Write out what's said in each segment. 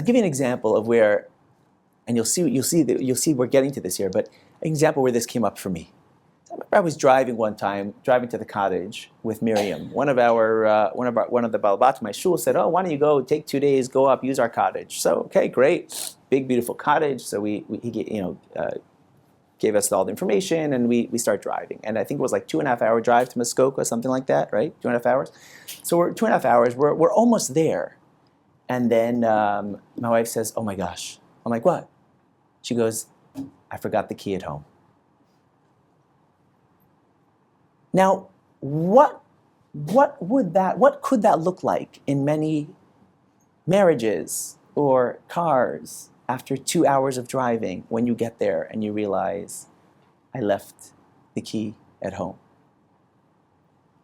I'll give you an example of where, and you'll see we're getting to this here, but an example where this came up for me. I remember I was driving one time, driving to the cottage with Miriam. One of the Balabat, my shul, said, "Oh, why don't you go take 2 days, go up, use our cottage?" So, okay, great, big beautiful cottage. So he gave us all the information, and we start driving. And I think it was like 2.5 hour drive to Muskoka, something like that, right? 2.5 hours. So we're 2.5 hours. We're almost there, and then my wife says, "Oh my gosh!" I'm like, "What?" She goes, "I forgot the key at home." Now, what could that look like in many marriages or cars after 2 hours of driving when you get there and you realize, I left the key at home?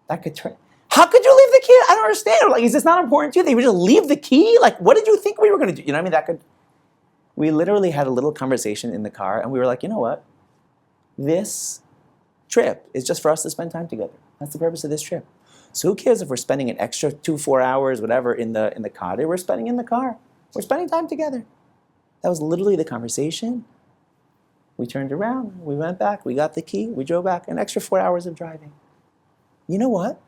That could turn. How could you leave the key? I don't understand. Like, is this not important to you? That you would just leave the key? Like, what did you think we were going to do? You know what I mean? We literally had a little conversation in the car, and we were like, you know what? This trip is just for us to spend time together. That's the purpose of this trip. So who cares if we're spending an extra 2-4 hours, whatever, in the cottage? We're spending in the car. We're spending time together. That was literally the conversation. We turned around, we went back, we got the key, we drove back, an extra 4 hours of driving. You know what?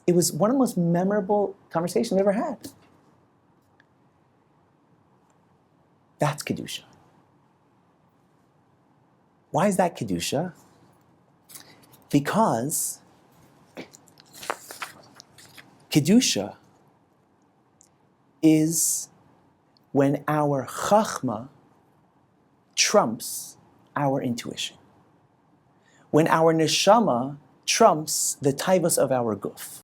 It was one of the most memorable conversations we ever had. That's Kedusha. Why is that Kedusha? Because Kedusha is when our chachma trumps our intuition. When our neshama trumps the taivos of our guf.